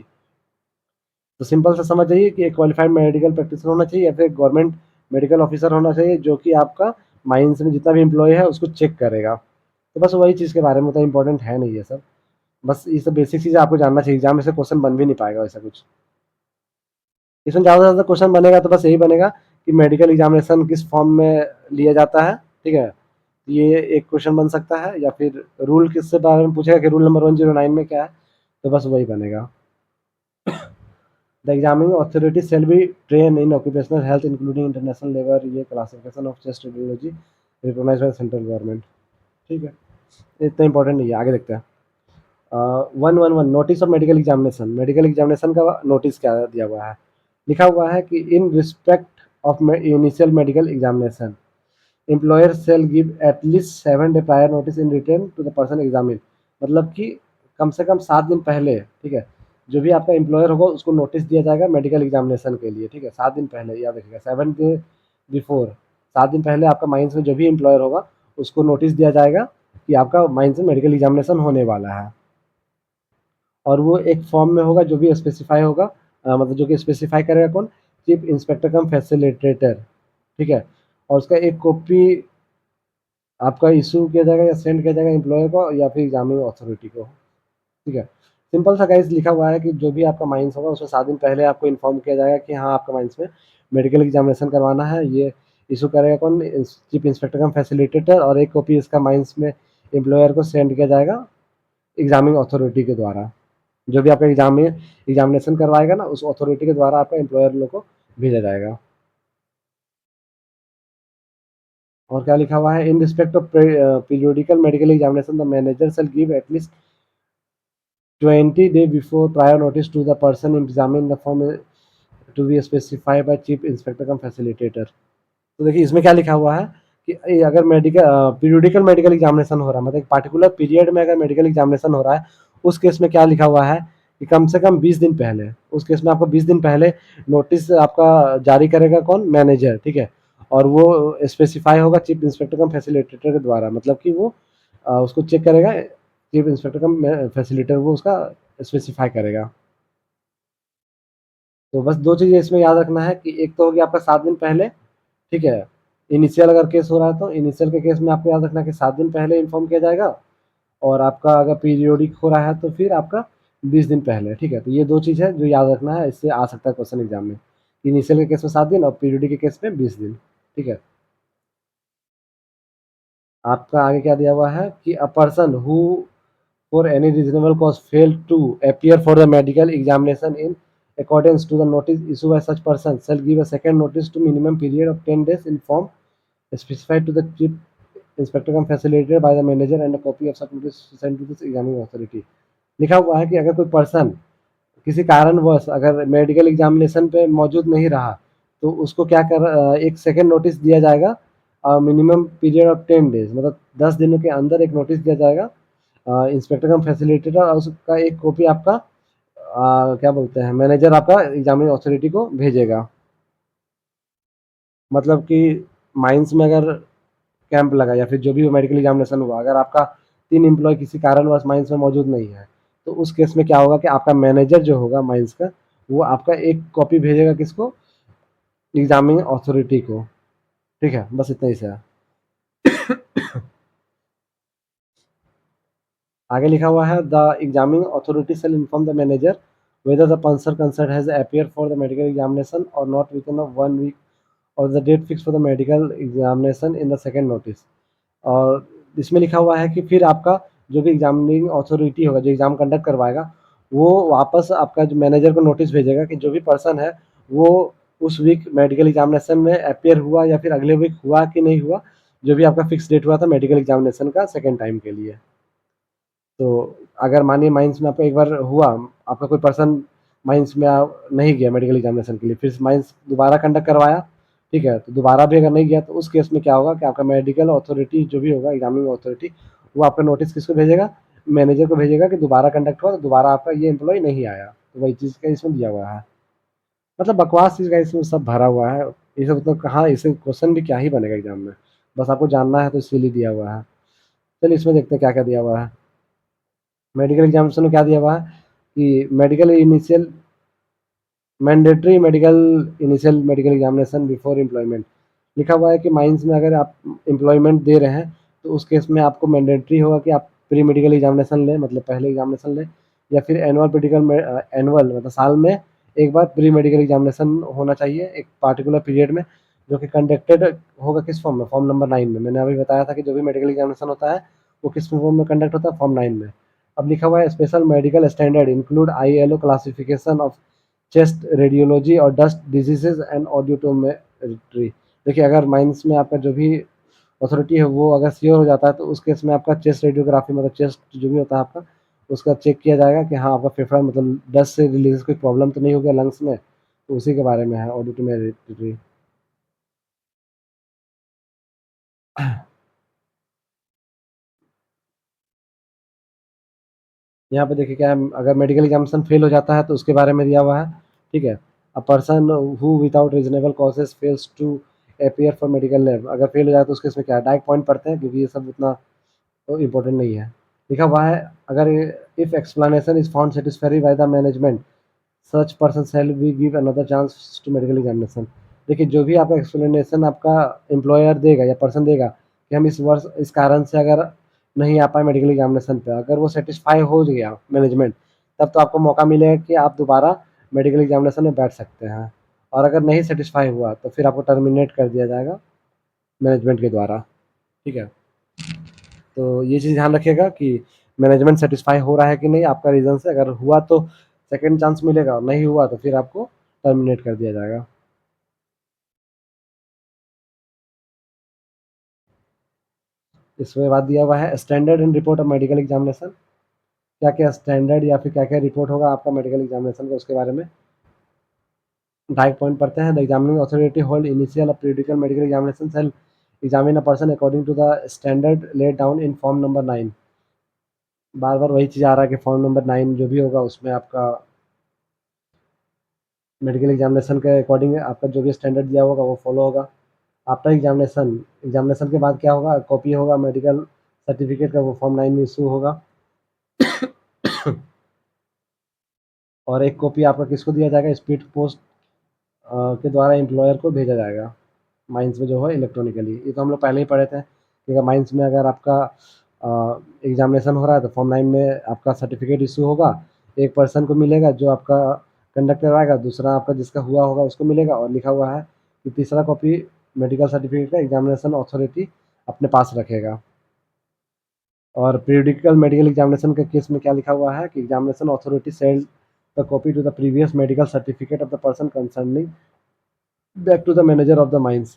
तो सिंपल से समझ जाइए कि एक क्वालिफाइड मेडिकल प्रैक्टिसनर होना चाहिए या फिर गवर्नमेंट मेडिकल ऑफिसर होना चाहिए जो कि आपका माइंस में जितना भी एम्प्लॉय है उसको चेक करेगा। तो बस वही चीज़ के बारे में, उतना इंपॉर्टेंट है नहीं ये सब, बस ये सब बेसिक चीज़ें आपको जानना चाहिए। एग्जाम में से क्वेश्चन बन भी नहीं पाएगा वैसा कुछ। इसमें ज़्यादा से ज़्यादा क्वेश्चन बनेगा तो बस यही बनेगा कि मेडिकल एग्जामिनेशन किस फॉर्म में लिया जाता है, ठीक है, ये एक क्वेश्चन बन सकता है, या फिर रूल किससे बारे में पूछेगा कि रूल नंबर 109 में क्या है, तो बस वही बनेगा। The examining authority shall be train in occupational health including international labour ये classification of chest radiology recognised by central government. ठीक है, इतना इंपॉर्टेंट नहीं है, आगे देखते हैं। 111 notice of medical examination. Medical examination का नोटिस क्या दिया हुआ है? लिखा हुआ है कि in respect of initial medical examination employer shall give at least 7 day prior notice in return to the person examine. मतलब कि कम से कम 7 दिन पहले, ठीक है, जो भी आपका एम्प्लॉयर होगा उसको नोटिस दिया जाएगा मेडिकल एग्जामिनेशन के लिए, ठीक है, 7 दिन पहले, याद रखिएगा 7 डे बिफोर, 7 दिन पहले आपका माइंस में जो भी एम्प्लॉयर होगा उसको नोटिस दिया जाएगा कि आपका माइंस में मेडिकल एग्जामिनेशन होने वाला है। और वो एक फॉर्म में होगा जो भी स्पेसिफाई होगा, मतलब जो कि स्पेसिफाई करेगा कौन? चीफ इंस्पेक्टर कम फैसिलिटेटर, ठीक है, और उसका एक कॉपी आपका इशू किया जाएगा या सेंड किया जाएगा एम्प्लॉयर को या फिर एग्जामिंग अथॉरिटी को, ठीक है। सिंपल सा गाइस लिखा हुआ है कि जो भी आपका माइंस होगा उसमें 7 दिन पहले आपको इन्फॉर्म किया जाएगा कि हाँ आपका माइंस में मेडिकल एग्जामिनेशन करवाना है। ये इशू करेगा कौन? चीफ इंस्पेक्टर कम फैसिलिटेटर, और एक कॉपी इसका माइंस में एम्प्लॉयर को सेंड किया जाएगा एग्जामिंग अथॉरिटी के द्वारा। जो भी आपका एग्जामिनेशन करवाएगा ना उस अथॉरिटी के द्वारा आपका एम्प्लॉयर लोग को भेजा जाएगा। और क्या लिखा हुआ है? इन respect of periodical medical examination the manager shell give at least 20 days before prior notice to the person examining the form to be specified by chief inspector come facilitator. तो देखिए इसमें क्या लिखा हुआ है कि अगर मेडिकल पीरियोडिकल मेडिकल एग्जामिनेशन हो रहा है, मतलब एक पार्टिकुलर पीरियड में अगर मेडिकल एग्जामिनेशन हो रहा है, उस केस में क्या लिखा हुआ है कि कम से कम 20 दिन पहले, उस केस में आपको 20 दिन पहले नोटिस आपका जारी करेगा कौन? मैनेजर, ठीक है, और वो स्पेसिफाई होगा चीफ इंस्पेक्टर कम फैसिलिटेटर के द्वारा, मतलब कि वो उसको चेक करेगा चीफ इंस्पेक्टर कम फैसिलिटेटर, वो उसका स्पेसिफाई करेगा। तो बस दो चीज़ें इसमें याद रखना है कि एक तो होगी आपका 7 दिन पहले, ठीक है, इनिशियल अगर केस हो रहा है तो इनिशियल के केस में आपको याद रखना है कि 7 दिन पहले इन्फॉर्म किया जाएगा, और आपका अगर पीरियोडिक हो रहा है तो फिर आपका 20 दिन पहले, ठीक है। तो ये दो चीज़ है जो याद रखना है, इससे आ सकता है क्वेश्चन एग्जाम में। इनिशियल के केस में 7 दिन और पीरियोडिक के केस में 20 दिन, ठीक है। आपका आगे क्या दिया हुआ है कि अ person who for any reasonable cause fail to appear for the medical examination in accordance to the notice issued by such person shall give a second notice to minimum period of 10 days in form specified to the chief inspector cum facilitated by the manager and a copy of such notice sent to this examining authority। लिखा हुआ है कि अगर कोई person किसी कारणवश अगर medical examination पे मौजूद नहीं रहा तो उसको क्या कर एक सेकेंड नोटिस दिया जाएगा, मिनिमम पीरियड ऑफ 10 डेज, मतलब 10 दिनों के अंदर एक नोटिस दिया जाएगा इंस्पेक्टर कम फैसिलिटेटर, और उसका एक कॉपी आपका क्या बोलते हैं मैनेजर आपका एग्जामिनिंग अथॉरिटी को भेजेगा। मतलब कि माइंस में अगर कैंप लगा या फिर जो भी मेडिकल एग्जामिनेशन हुआ, अगर आपका 3 एम्प्लॉय किसी कारणवश माइंस में मौजूद नहीं है तो उस केस में क्या होगा कि आपका मैनेजर जो होगा माइंस का, वो आपका एक कॉपी भेजेगा किसको? एग्जामिनिंग अथॉरिटी को, ठीक है, बस इतना ही से है। आगे लिखा हुआ है the examining authority shell inform the manager whether the person concerned has appeared for the medical examination or not within a 1 week or the date fixed for the medical examination in the second notice। और इसमें लिखा हुआ है कि फिर आपका जो भी एग्जामिनिंग अथॉरिटी होगा जो एग्जाम कंडक्ट करवाएगा, वो वापस आपका जो मैनेजर को नोटिस भेजेगा कि जो भी पर्सन है वो उस वीक मेडिकल एग्जामिनेशन में अपेयर हुआ या फिर अगले वीक हुआ कि नहीं हुआ, जो भी आपका फिक्स डेट हुआ था मेडिकल एग्जामिनेशन का सेकेंड टाइम के लिए। तो अगर मानिए माइंस में आपका एक बार हुआ, आपका कोई पर्सन माइंस में नहीं गया मेडिकल एग्जामिनेशन के लिए, फिर माइंस दोबारा कंडक्ट करवाया, ठीक है, तो दोबारा भी अगर नहीं गया तो उस केस में क्या होगा कि आपका मेडिकल अथॉरिटी जो भी होगा एग्जामिनिंग अथॉरिटी, वो आपका नोटिस किसको भेजेगा? मैनेजर को भेजेगा कि दोबारा कंडक्ट हुआ तो दोबारा आपका ये एम्प्लॉय नहीं आया। तो वही चीज़ का इसमें दिया हुआ है। मतलब बकवास चीज़ का इसमें सब भरा हुआ है। ये सब तो कहाँ, इससे क्वेश्चन भी क्या ही बनेगा एग्जाम में, बस आपको जानना है तो इसीलिए दिया हुआ है। चलिए इसमें देखते हैं क्या क्या दिया हुआ है। मेडिकल एग्जामिनेशन में क्या दिया हुआ है कि medical initial mandatory medical initial medical examination before employment. लिखा हुआ है कि माइंस में अगर आप एम्प्लॉयमेंट दे रहे हैं तो उस केस में आपको मैंडेटरी होगा कि आप प्री मेडिकल एग्जामिनेशन लें, मतलब पहले एग्जामिनेशन लें, या फिर एनुअल मतलब साल में एक बार प्री मेडिकल एग्जामिनेशन होना चाहिए एक पार्टिकुलर पीरियड में, जो कि कंडक्टेड होगा किस फॉर्म में, फॉर्म नंबर 9 में। मैंने अभी बताया था कि जो भी मेडिकल एग्जामिनेशन होता है वो किस फॉर्म में कंडक्ट होता है, फॉर्म 9 में। अब लिखा हुआ है special medical standard include ILO classification of chest radiology और डस्ट डिजीजेज एंड ऑडियोटोमेट्री। देखिए अगर माइंस में आपका जो भी अथॉरिटी है वो अगर श्योर हो जाता है तो उस केस में आपका चेस्ट रेडियोग्राफी मतलब चेस्ट जो भी होता है आपका, उसका चेक किया जाएगा कि हाँ आपका फेफड़ा मतलब डस्ट से रिलेटेड कोई प्रॉब्लम तो नहीं हो गया लंग्स में, तो उसी के बारे में है ऑडियोटोमेट्री। यहाँ पे देखिए क्या है, अगर मेडिकल एग्जामिनेशन फेल हो जाता है तो उसके बारे में दिया हुआ है, ठीक है। A person who without reasonable causes fails to appear for medical lab, अगर फेल हो जाए तो उसके इसमें क्या है, डायरेक्ट पॉइंट पढ़ते हैं क्योंकि ये सब उतना तो इम्पोर्टेंट नहीं है। लिखा हुआ है अगर if explanation is found satisfactory by the management such person shall be give another chance to medical examination. देखिए जो भी आपका एक्सप्लेनेशन आपका एम्प्लॉयर देगा या पर्सन देगा कि हम इस वर्ष इस कारण से अगर नहीं आ पाए मेडिकल एग्जामिनेशन पे, अगर वो सेटिस्फाई हो गया मैनेजमेंट, तब तो आपको मौका मिलेगा कि आप दोबारा मेडिकल एग्जामिनेशन में बैठ सकते हैं। और अगर नहीं सेटिस्फाई हुआ तो फिर आपको टर्मिनेट कर दिया जाएगा मैनेजमेंट के द्वारा, ठीक है। तो ये चीज़ ध्यान रखिएगा कि मैनेजमेंट सेटिस्फाई हो रहा है कि नहीं आपका रीज़न से, अगर हुआ तो सेकंड चांस मिलेगा और नहीं हुआ तो फिर आपको टर्मिनेट कर दिया जाएगा। इसमें बाद दिया हुआ है standard and report of medical examination, क्या क्या स्टैंडर्ड या फिर क्या क्या रिपोर्ट होगा आपका मेडिकल एग्जामिनेशन का, उसके बारे में डायरेक्ट पॉइंट पढ़ते हैं। The examining authority hold initial periodical medical examination shall examine a person according to the standard laid down in form number 9। बार बार वही चीज़ आ रहा है कि फॉर्म नंबर 9 जो भी होगा उसमें आपका मेडिकल एग्जामिनेशन के अकॉर्डिंग आपका जो भी स्टैंडर्ड दिया होगा वो फॉलो होगा। आफ्टर एग्जामिनेशन, एग्जामिनेशन के बाद क्या होगा, कॉपी होगा मेडिकल सर्टिफिकेट का, वो फॉर्म 9 में इशू होगा। और एक कॉपी आपका किसको दिया जाएगा, स्पीड पोस्ट के द्वारा एम्प्लॉयर को भेजा जाएगा माइंस में जो है इलेक्ट्रॉनिकली। ये तो हम लोग पहले ही पढ़े थे कि अगर माइंस में अगर आपका एग्जामिनेशन हो रहा है तो फॉर्म 9 में आपका सर्टिफिकेट इशू होगा, एक पर्सन को मिलेगा जो आपका कंडक्ट करवाएगा, दूसरा आपका जिसका हुआ होगा उसको मिलेगा, और लिखा हुआ है कि तीसरा कॉपी मेडिकल सर्टिफिकेट का एग्जामिनेशन अथॉरिटी अपने पास रखेगा। और पीरियडिकल मेडिकल एग्जामिनेशन के केस में क्या लिखा हुआ है कि examination authority send the copy to the previous medical certificate of the person concerning back to the manager of the mines,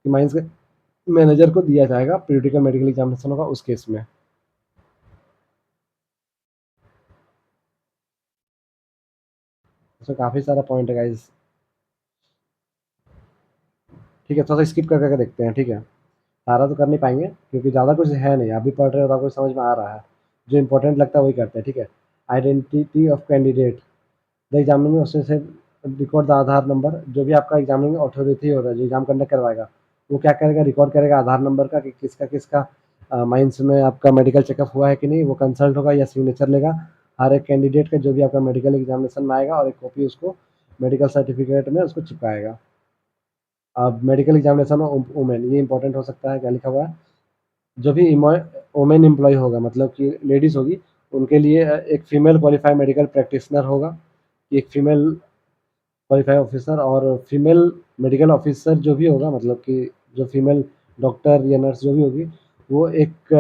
कि माइंस के मैनेजर को दिया जाएगा पीरियडिकल मेडिकल एग्जामिनेशन होगा उस केस में। उसमें काफ़ी सारा पॉइंट है गाइस, ठीक है। थोड़ा सा स्किप कर करके देखते हैं, ठीक है। सारा तो कर नहीं पाएंगे क्योंकि ज़्यादा कुछ है नहीं, अभी पढ़ रहे हो तो आपको समझ में आ रहा है, जो इंपॉर्टेंट लगता है वही करते हैं, ठीक है। Identity of candidate, the examining officer record the Aadhaar number, जो भी आपका एग्जामिनिंग अथॉरिटी होगा जो एग्जाम कंडक्ट करवाएगा वो क्या करेगा, रिकॉर्ड करेगा आधार नंबर का कि किसका किसका माइंस में आपका मेडिकल चेकअप हुआ है कि नहीं, वो कंसल्ट होगा या सिग्नेचर लेगा हर एक कैंडिडेट का जो भी आपका मेडिकल एग्जामिनेशन में आएगा, और एक कॉपी उसको मेडिकल सर्टिफिकेट में उसको चिपकाएगा। अब मेडिकल एग्जामिनेशन में वुमेन, ये इंपॉर्टेंट हो सकता है, क्या लिखा हुआ है, जो भी वुमेन एम्प्लॉय होगा मतलब कि लेडीज़ होगी उनके लिए एक फीमेल क्वालिफाइड मेडिकल प्रैक्टिशनर होगा, एक फीमेल क्वालिफाइड ऑफिसर, और फीमेल मेडिकल ऑफिसर जो भी होगा मतलब कि जो फीमेल डॉक्टर या नर्स जो भी होगी वो एक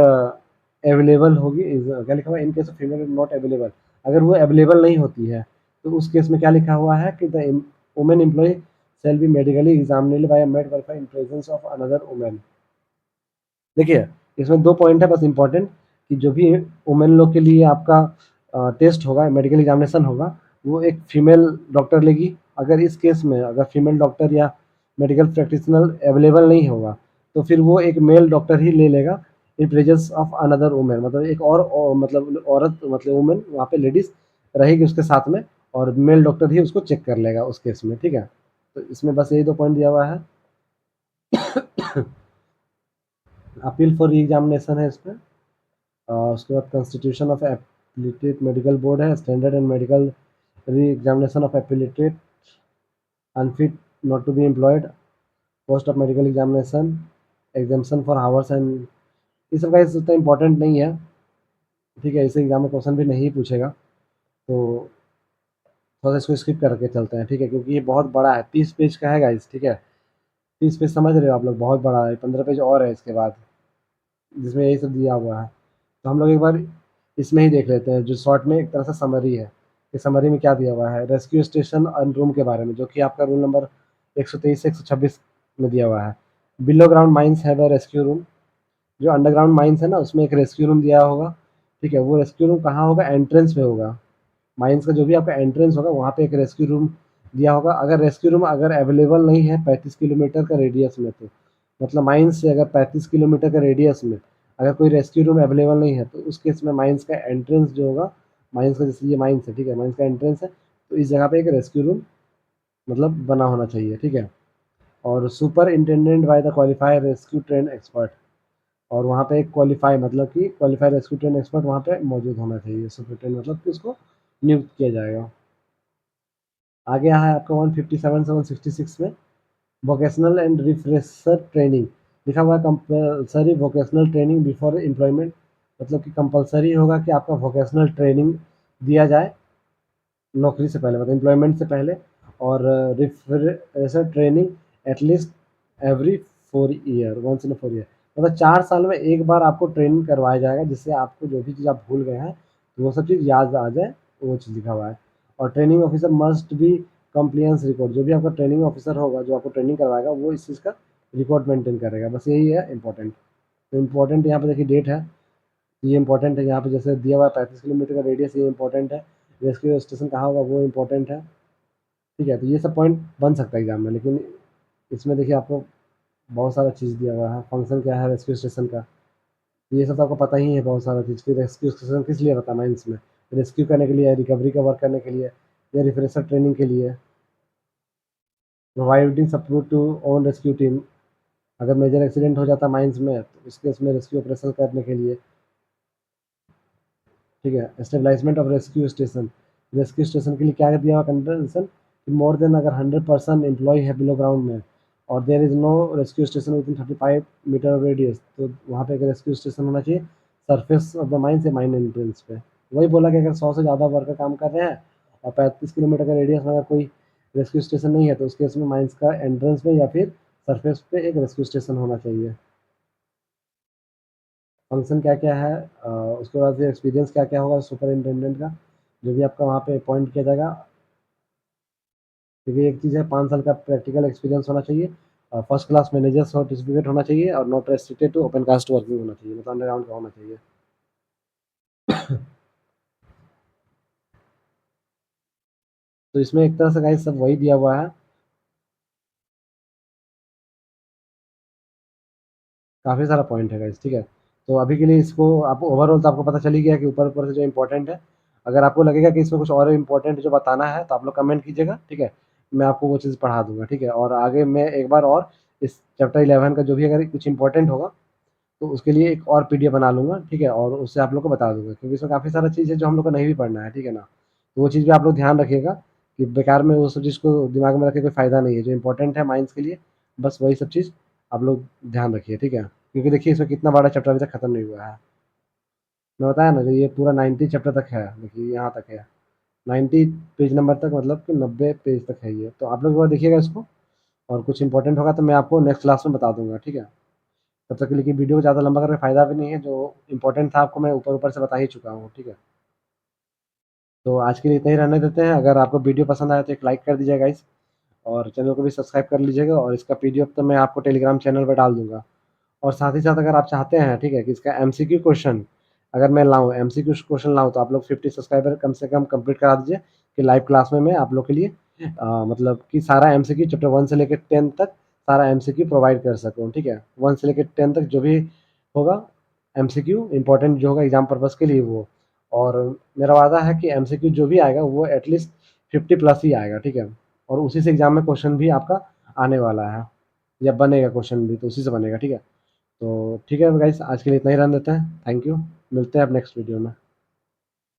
अवेलेबल होगी, क्या लिखा हुआ है, in case of female not available, अगर वो अवेलेबल नहीं होती है तो उस केस में क्या लिखा हुआ है कि the women employ shall be medically examinable by a med verify in presence of another women. देखिए इसमें दो पॉइंट है बस इम्पोर्टेंट, कि जो भी वुमेन लोग के लिए आपका टेस्ट होगा मेडिकल एग्जामिनेशन होगा वो एक फीमेल डॉक्टर लेगी, अगर इस केस में अगर फीमेल डॉक्टर या मेडिकल प्रैक्टिशनर अवेलेबल नहीं होगा तो फिर वो एक मेल डॉक्टर ही ले लेगा इन प्रेजेंस ऑफ अनदर वुमेन, मतलब एक और मतलब औरत मतलब वुमेन वहाँ पे लेडीज रहेगी उसके साथ में, और मेल डॉक्टर ही उसको चेक कर लेगा उस केस में, ठीक है। तो इसमें बस यही दो पॉइंट दिया हुआ है। अपील फॉर री एग्जामिनेशन है इसमें, उसके बाद constitution of affiliated medical board है, standard and medical re examination of affiliated unfit not to be employed, post of medical examination, examination for hours and ये सब गाइस उतना इंपॉर्टेंट नहीं है, ठीक है, इसे एग्जाम में क्वेश्चन भी नहीं पूछेगा, तो थोड़ा सा इसको स्किप करके चलते हैं, ठीक है, क्योंकि ये बहुत बड़ा है, 30 पेज का है गाइस, ठीक है, 30 पेज समझ रहे हो आप लोग, बहुत बड़ा है, 15 पेज और है इसके बाद जिसमें यही सब दिया हुआ है। तो हम लोग एक बार इसमें ही देख लेते हैं, जो शॉर्ट में एक तरह से समरी है कि समरी में क्या दिया हुआ है रेस्क्यू स्टेशन एंड रूम के बारे में, जो कि आपका रूल नंबर 123 से 126 में दिया हुआ है। Below ground mines have a rescue room, जो अंडरग्राउंड माइंस है ना उसमें एक रेस्क्यू रूम दिया होगा, ठीक है, वो रेस्क्यू रूम कहाँ होगा, एंट्रेंस पे होगा, माइंस का जो भी आपका एंट्रेंस होगा वहाँ पे एक रेस्क्यू रूम दिया होगा। अगर रेस्क्यू रूम अगर अवेलेबल नहीं है 35 किलोमीटर का रेडियस में, तो मतलब माइंस से अगर 35 किलोमीटर का रेडियस में अगर कोई रेस्क्यू रूम अवेलेबल नहीं है, तो उस केस में माइंस का एंट्रेंस जो होगा, माइंस का जैसे ये माइंस है, ठीक है, माइंस का एंट्रेंस है, तो इस जगह पे एक रेस्क्यू रूम मतलब बना होना चाहिए, ठीक है। और super intended by the qualified rescue train expert, और वहाँ पे एक क्वालिफाई मतलब कि क्वालिफाइड रेस्क्यू ट्रेन एक्सपर्ट वहाँ पे मौजूद होना चाहिए, सुपरिटेंडेंट मतलब कि उसको नियुक्त किया जाएगा। आगे यहाँ है आपका 157 से 166 में वोकेशनल एंड रिफ्रेशर ट्रेनिंग लिखा हुआ है, compulsory vocational training before employment, मतलब कि कंपलसरी होगा कि आपका वोकेशनल ट्रेनिंग दिया जाए नौकरी से पहले, मतलब एम्प्लॉयमेंट से पहले, और refresher training at least every 4 year, once in 4 year, मतलब 4 साल में एक बार आपको ट्रेनिंग करवाया जाएगा, जिससे आपको जो भी चीज़ आप भूल गए हैं तो वो सब चीज़ याद आ जाए, वो चीज़ लिखा हुआ है। और training officer must be compliance record, जो भी आपका ट्रेनिंग ऑफिसर होगा जो आपको ट्रेनिंग करवाएगा वो इस चीज़ का रिकॉर्ड मेंटेन करेगा, बस यही है इंपॉर्टेंट। तो इम्पोर्टेंट यहाँ पे देखिए डेट है, ये इंपॉर्टेंट है, यहाँ पे जैसे दिया हुआ है 35 किलोमीटर का रेडियस, ये इंपॉर्टेंट है, रेस्क्यू स्टेशन कहाँ होगा वो इंपॉर्टेंट है, ठीक है। तो ये सब पॉइंट बन सकता है एग्जाम में, लेकिन इसमें देखिए आपको बहुत सारा चीज़ दिया हुआ है, फंक्शन क्या है रेस्क्यू स्टेशन का, ये सब तो आपको पता ही है, बहुत सारा चीज़ कि रेस्क्यू स्टेशन किस लिए रहता है माइंस में, रेस्क्यू करने के लिए, रिकवरी का वर्क करने के लिए, या रिफ्रेशर ट्रेनिंग के लिए, providing support to own rescue team, अगर मेजर एक्सीडेंट हो जाता है माइंस में तो इस केस में रेस्क्यू ऑपरेशन करने के लिए, ठीक है। Establishment of rescue station, rescue station के लिए क्या दिया हुआ कंडीशन कि मोर देन अगर 100% एम्प्लॉय है बिलो ग्राउंड में और there is no rescue station within 35 metre of radius, तो वहाँ पे एक रेस्क्यू स्टेशन होना चाहिए सरफेस ऑफ द माइन से माइन एंट्रेंस पे। वही बोला कि अगर 100 से ज़्यादा वर्कर काम कर रहे हैं और 35 किलोमीटर का रेडियस में अगर कोई रेस्क्यू स्टेशन नहीं है, तो उसके इसमें माइंस का एंट्रेंस पे या फिर सरफेस पे एक रेस्क्यू स्टेशन होना चाहिए। फंक्शन क्या-क्या है, उसके बाद फिर एक्सपीरियंस क्या-क्या होगा सुपरिटेंडेंट का, जो भी आपका वहाँ पे अपॉइंट किया जाएगा, क्योंकि एक चीज़ है 5 साल का प्रैक्टिकल एक्सपीरियंस होना चाहिए, और फर्स्ट क्लास मैनेजर सर्टिफिकेट होना चाहिए, और not restricted to open cast working होना चाहिए, मतलब अंडरग्राउंड का होना चाहिए। तो इसमें एक तरह से गाइस सब वही दिया हुआ है, काफ़ी सारा पॉइंट है गाइस, ठीक है। तो अभी के लिए इसको आप ओवरऑल तो आपको पता चल ही गया कि ऊपर-ऊपर से जो इम्पोर्टेंट है। अगर आपको लगेगा कि इसमें कुछ और इम्पोर्टेंट जो बताना है, तो आप लोग कमेंट कीजिएगा, ठीक है। मैं आपको वो चीज़ पढ़ा दूँगा, ठीक है। और आगे मैं एक बार और इस चैप्टर 11 का जो भी अगर कुछ इम्पोर्टेंट होगा, तो उसके लिए एक और पीडीएफ बना लूँगा, ठीक है, और उससे आप लोग को बता दूँगा, क्योंकि इसमें काफ़ी सारा चीज़ है जो हम लोग को नहीं भी पढ़ना है, ठीक है ना। तो वो चीज़ भी आप लोग ध्यान रखिएगा कि बेकार में वो सब चीज़ को दिमाग में रख के कोई फ़ायदा नहीं है, जो इम्पोर्टेंट है माइंड्स के लिए, बस वही सब चीज़ आप लोग ध्यान रखिए, ठीक है। क्योंकि देखिए इसमें कितना बड़ा चैप्टर अभी तक खत्म नहीं हुआ है। मैं बताया ना, जो ये पूरा 90 चैप्टर तक है, देखिए यहाँ तक है, 90 पेज नंबर तक, मतलब कि 90 पेज तक है ये। तो आप लोग एक बार देखिएगा इसको, और कुछ इंपॉर्टेंट होगा तो मैं आपको नेक्स्ट क्लास में बता दूँगा, ठीक है। तब तक के लिए कि वीडियो को ज़्यादा लंबा करके फ़ायदा भी नहीं है, जो इम्पोर्टेंट था आपको मैं ऊपर-ऊपर से बता ही चुका हूँ, ठीक है। तो आज के लिए इतना ही रहने देते हैं, अगर आपको वीडियो पसंद आया तो एक लाइक कर दीजिएगा गाइस, और चैनल को भी सब्सक्राइब कर लीजिएगा, और इसका पीडीएफ तो मैं आपको टेलीग्राम चैनल पे डाल दूँगा। और साथ ही साथ अगर आप चाहते हैं, ठीक है, कि इसका एमसीक्यू क्वेश्चन अगर मैं लाऊँ, एमसीक्यू क्वेश्चन लाऊँ, तो आप लोग 50 सब्सक्राइबर कम से कम कंप्लीट करा दीजिए, कि लाइव क्लास में मैं आप लोग के लिए मतलब कि सारा एमसीक्यू चैप्टर 1 से लेके 10 तक सारा एमसीक्यू प्रोवाइड कर सकूँ, ठीक है। 1 से लेके 10 तक जो भी होगा एमसीक्यू इम्पोर्टेंट जो होगा एग्ज़ाम पर्पज़ के लिए वो, और मेरा वादा है कि एमसीक्यू जो भी आएगा वो एटलीस्ट 50 प्लस ही आएगा, ठीक है। और उसी से एग्ज़ाम में क्वेश्चन भी आपका आने वाला है, या बनेगा क्वेश्चन भी तो उसी से बनेगा, ठीक है। तो ठीक है गाइस, आज के लिए इतना ही रहने देते हैं। थैंक यू, मिलते हैं अब नेक्स्ट वीडियो में।